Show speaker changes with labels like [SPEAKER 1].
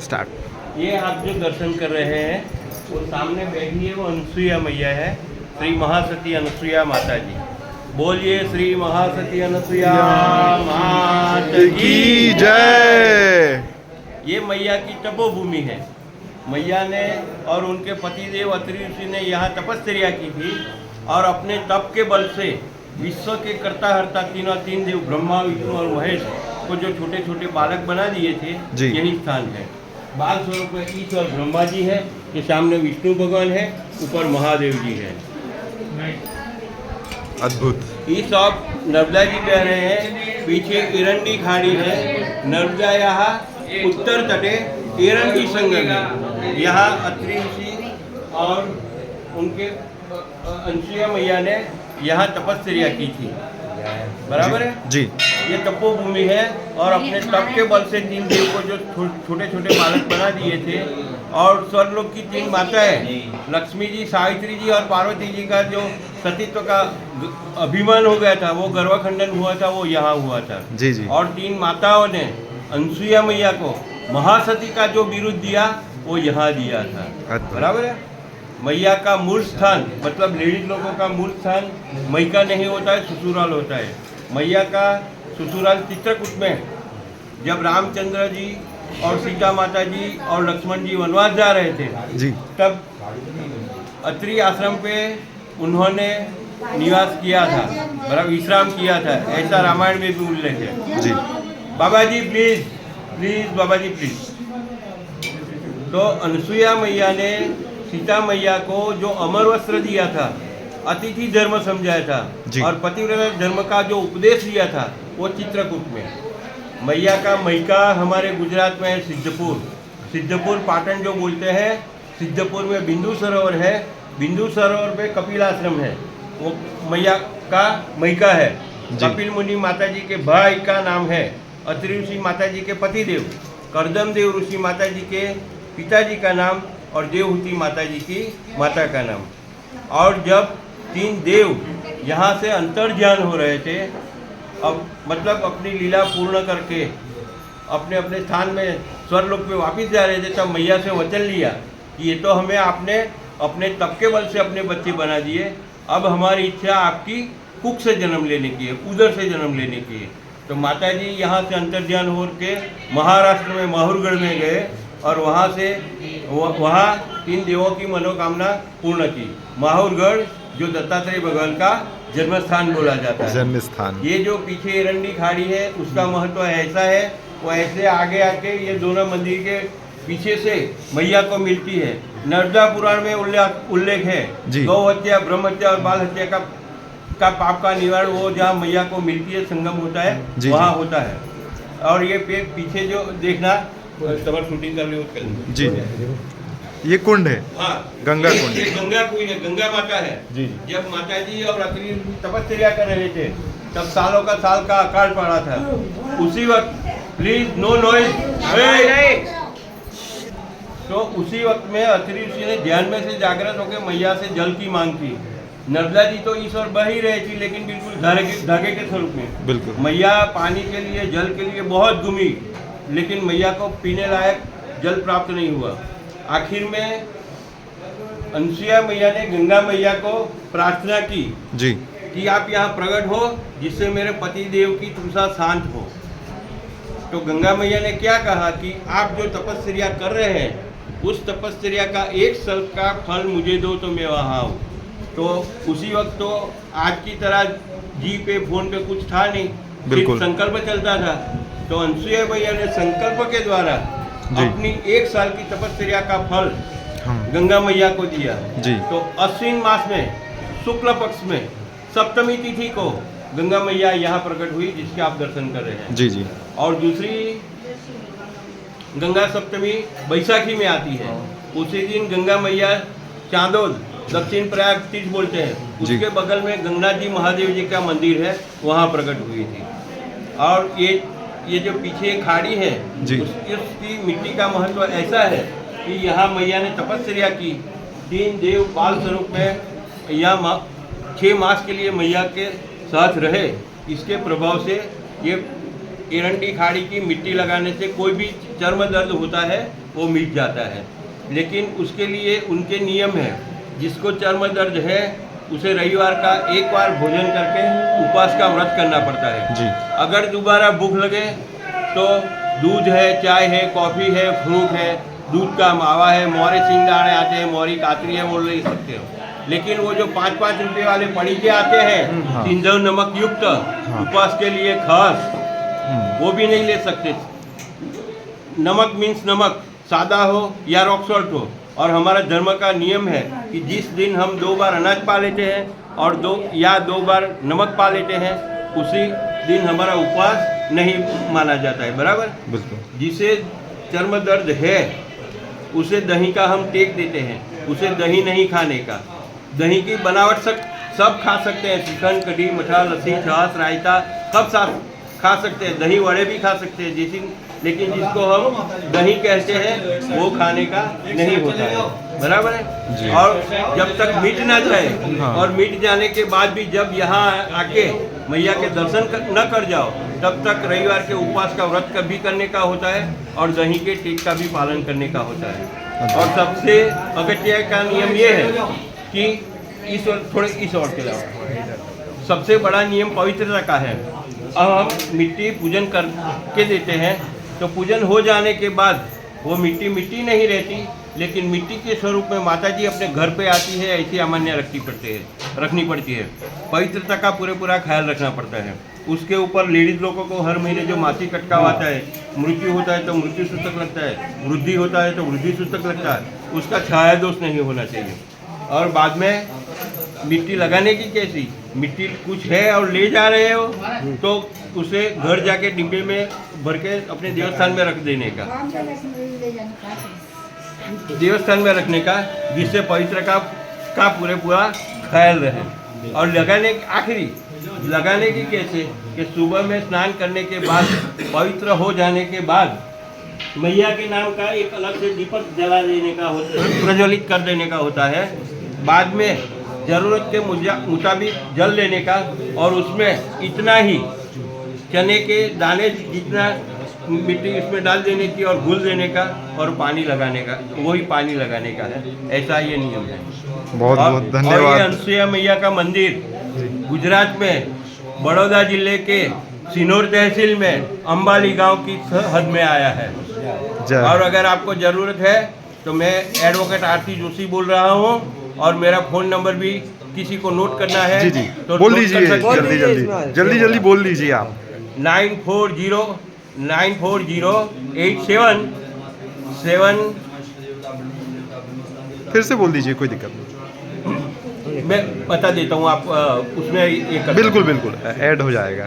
[SPEAKER 1] Start.
[SPEAKER 2] ये आप जो दर्शन कर रहे हैं वो सामने बैठी है, वो अनसुईया मैया है, श्री महासती अनसुईया माता जी। बोलिए श्री महासती अनसुईया माता की
[SPEAKER 1] जय।
[SPEAKER 2] ये मैया की तपोभूमि है। मैया ने और उनके पतिदेव अत्रि ऋषि ने यहाँ तपस्या की थी और अपने तप के बल से विश्व के कर्ता हर्ता तीन देव ब्रह्मा विष्णु और महेश को जो छोटे छोटे बालक बना दिए थे, यही स्थान है। बाल स्वरूप में ईश्वर ब्रह्मा जी है, के सामने विष्णु भगवान है, ऊपर महादेव जी है।
[SPEAKER 1] अद्भुत।
[SPEAKER 2] ये सब नर्मदा जी बह रहे हैं, पीछे इरंडी खाड़ी है। नर्मदा यहाँ उत्तर तटे इरंडी संगम है। यहाँ अत्रि ऋषि और उनके अनसुईया मैया ने यहाँ तपस्या की थी, बराबर है
[SPEAKER 1] जी।
[SPEAKER 2] ये तपोभूमि है और अपने तप के बल से तीन देव को जो छोटे छोटे बालक बना दिए थे, और स्वर्गलोक की तीन माताएं लक्ष्मी जी, सावित्री जी और पार्वती जी का जो सतीत्व का अभिमान हो गया था, वो गर्वखंडन हुआ था, वो यहाँ हुआ था।
[SPEAKER 1] जी जी।
[SPEAKER 2] और तीन माताओं ने अनसुईया मैया को महासती का जो बिरुद दिया, वो यहाँ दिया था, बराबर है। मैया का मूल स्थान मतलब लेडीज लोगों का मूल स्थान मैका नहीं होता है, ससुराल होता है। मैया का ससुराल चित्रकूट में जब रामचंद्र जी और सीता माता जी और लक्ष्मण जी वनवास जा रहे थे
[SPEAKER 1] जी,
[SPEAKER 2] तब अत्रि आश्रम पे उन्होंने निवास किया था, बराबर विश्राम किया था, ऐसा रामायण में भी उल्लेख है
[SPEAKER 1] जी।
[SPEAKER 2] Baba ji please please, Baba ji please. तो अनसुईया मैया ने सीता मैया को जो अमर वस्त्र दिया था, अतिथि धर्म समझाया था और पतिव्रता धर्म का जो उपदेश दिया था, वो चित्रकूट में। मैया का मैका हमारे गुजरात में है सिद्धपुर। सिद्धपुर पाटन जो बोलते हैं, सिद्धपुर में बिंदु सरोवर है, बिंदु सरोवर पे कपिल आश्रम है, वो मैया का मैका है। कपिल मुनि माता जी के भाई का नाम है, अत्रि ऋषि माता जी के पतिदेव, करदम देव ऋषि माता जी के पिताजी का नाम और देवहूति माता जी की माता का नाम। और जब तीन देव यहाँ से अंतर्ध्यान हो रहे थे, अब मतलब अपनी लीला पूर्ण करके अपने अपने स्थान में स्वर्गलोक में वापस जा रहे थे, तब मैया से वचन लिया कि ये तो हमें आपने अपने तप के बल से अपने बच्चे बना दिए, अब हमारी इच्छा आपकी कुख से जन्म लेने की है, उदर से जन्म लेने की है। तो माता जी यहाँ से अंतर्ध्यान हो के महाराष्ट्र में माहुरगढ़ में गए और वहाँ से वहाँ तीन देवों की मनोकामना पूर्ण की। माहुरगढ़ जो दत्तात्रेय भगवान का जन्म स्थान बोला जाता है,
[SPEAKER 1] जन्म स्थान।
[SPEAKER 2] ये जो पीछे एरंडी खाड़ी है उसका महत्व ऐसा है, वो ऐसे आगे आके ये दोनों मंदिर के पीछे से मैया को मिलती है। नर्मदा पुराण में उल्लेख है, गौ हत्या, ब्रह्म हत्या और बाल हत्या का पाप का निवारण वो जहाँ मैया को मिलती है, संगम होता है, वहाँ होता है। और ये पीछे जो देखना तब शूटिंग कर रहे
[SPEAKER 1] जी, ये कुंड है।
[SPEAKER 2] हाँ,
[SPEAKER 1] गंगा कुंड।
[SPEAKER 2] ये गंगा कुंड है, गंगा माता है
[SPEAKER 1] जी।
[SPEAKER 2] जब माता जी और अत्रि तपस्या कर रहे थे, तब सालों का साल का अकाल पड़ा था। उसी वक्त प्लीज नो नॉइज, तो उसी वक्त में अत्रि ऋषि ने ध्यान में से जागृत होकर मैया से जल की मांग की। नर्मदा जी तो ईश्वर बह ही रही थी, लेकिन बिल्कुल धागे के स्वरूप में।
[SPEAKER 1] बिल्कुल।
[SPEAKER 2] मैया पानी के लिए, जल के लिए बहुत घूमी, लेकिन मैया को पीने लायक जल प्राप्त नहीं हुआ। आखिर में अनसुईया मैया ने गंगा मैया को प्रार्थना की
[SPEAKER 1] जी
[SPEAKER 2] कि आप यहाँ प्रकट हो, जिससे मेरे पति देव की तृषा शांत हो। तो गंगा मैया ने क्या कहा कि आप जो तपस्या कर रहे हैं, उस तपस्या का एक साल का फल मुझे दो तो मैं वहाँ आऊँ। तो उसी वक्त तो आज की तरह जी पे फोन पे कुछ था नहीं, सिर्फ संकल्प चलता था। तो अनसुईया मैया ने संकल्प के द्वारा अपनी एक साल की तपस्या का फल गंगा मैया को दिया जी। तो अश्विन मास में शुक्ल पक्ष में सप्तमी तिथि को गंगा मैया यहाँ प्रकट हुई, जिसके आप दर्शन कर रहे हैं जी जी। और दूसरी गंगा सप्तमी बैसाखी में आती है। उसी दिन गंगा मैया चांदोद, दक्षिण प्रयाग तीर्थ बोलते हैं, उसके बगल में गंगनाथ जी महादेव जी का मंदिर है, वहाँ प्रकट हुई थी। और ये जो पीछे खाड़ी है, उसकी मिट्टी का महत्व ऐसा है कि यहाँ मैया ने तपस्या की, तीन देव बाल स्वरूप में यहाँ 6 मास के लिए मैया के साथ रहे। इसके प्रभाव से ये एरंडी खाड़ी की मिट्टी लगाने से कोई भी चर्म दर्द होता है वो मिट जाता है। लेकिन उसके लिए उनके नियम है। जिसको चर्म दर्द है उसे रविवार का एक बार भोजन करके उपवास का व्रत करना पड़ता है
[SPEAKER 1] जी।
[SPEAKER 2] अगर दोबारा भूख लगे तो दूध है, चाय है, कॉफ़ी है, फ्रूट है, दूध का मावा है, मोहरे सिंगदाणे आते हैं, मोहरी कातरी है, वो ले सकते हो। लेकिन वो जो 5-5 रुपये वाले पड़ीके आते हैं
[SPEAKER 1] हाँ।
[SPEAKER 2] सिंधव नमक युक्त उपवास के लिए खास, वो भी नहीं ले सकते। नमक मीन्स नमक, सादा हो या रॉक सॉल्ट हो। और हमारा धर्म का नियम है कि जिस दिन हम 2 बार अनाज पा लेते हैं और 2 बार नमक पा लेते हैं उसी दिन हमारा उपवास नहीं माना जाता है। बराबर।
[SPEAKER 1] बिल्कुल।
[SPEAKER 2] जिसे चर्म दर्द है उसे दही का हम टेक देते हैं, उसे दही नहीं खाने का। दही की बनावट सब खा सकते हैं, चिकन, कढ़ी, मठा, लस्सी, छाछ, रायता सब साथ खा सकते हैं, दही वड़े भी खा सकते हैं जैसी। लेकिन जिसको हम दही कहते हैं वो खाने का नहीं होता है। बराबर
[SPEAKER 1] जी।
[SPEAKER 2] है। और जब तक मिट ना जाए
[SPEAKER 1] हाँ।
[SPEAKER 2] और मिट जाने के बाद भी जब यहाँ आके मैया के दर्शन न कर जाओ तब तक रविवार के उपवास का व्रत भी करने का होता है और दही के टेक का भी पालन करने का होता है। और सबसे अगत्य का नियम ये है कि इस ओर के अलावा सबसे बड़ा नियम पवित्रता का है। अब हम मिट्टी पूजन करके देते हैं तो पूजन हो जाने के बाद वो मिट्टी नहीं रहती, लेकिन मिट्टी के स्वरूप में माता जी अपने घर पे आती है, ऐसी अमान्य रखनी पड़ती है। पवित्रता का पूरा ख्याल रखना पड़ता है। उसके ऊपर लेडीज लोगों को हर महीने जो मासिक कटकाव आता है, मृत्यु होता है तो मृत्यु सूचक लगता है, वृद्धि होता है तो वृद्धि सूचक लगता है, उसका छाया दोष नहीं होना चाहिए। और बाद में मिट्टी लगाने की कैसी, मिट्टी कुछ है और ले जा रहे हो तो उसे घर जाके डिब्बे में भर के अपने देवस्थान में रख देने का, देवस्थान में रखने का, जिससे पवित्र का पूरा ख्याल रहे। और लगाने की कैसे कि सुबह में स्नान करने के बाद पवित्र हो जाने के बाद मैया के नाम का एक अलग से दीपक जला देने का होता है, प्रज्वलित कर देने का होता है। बाद में ज़रूरत के मुताबिक जल लेने का और उसमें इतना ही चने के दाने जितना मिट्टी इसमें डाल देने की और घुल देने का और पानी लगाने का, वही पानी लगाने का है। ऐसा ये नियम है।
[SPEAKER 1] बहुत बहुत
[SPEAKER 2] और ये
[SPEAKER 1] धन्यवाद।
[SPEAKER 2] अनसुईया मैया का मंदिर गुजरात में बड़ौदा जिले के सिनोर तहसील में अंबाली गांव की हद में आया है।
[SPEAKER 1] जय।
[SPEAKER 2] और अगर आपको ज़रूरत है तो मैं एडवोकेट आरती जोशी बोल रहा हूँ और मेरा फ़ोन नंबर भी किसी को नोट करना है
[SPEAKER 1] जी जी
[SPEAKER 2] तो
[SPEAKER 1] बोल
[SPEAKER 2] नोट
[SPEAKER 1] दीजिए,
[SPEAKER 2] कर सकते हैं।
[SPEAKER 1] जल्दी बोल दीजिए आप।
[SPEAKER 2] 94094087
[SPEAKER 1] फिर से बोल दीजिए, कोई दिक्कत नहीं।
[SPEAKER 2] मैं बता देता हूँ, आप उसमें ये कर
[SPEAKER 1] बिल्कुल ऐड हो जाएगा।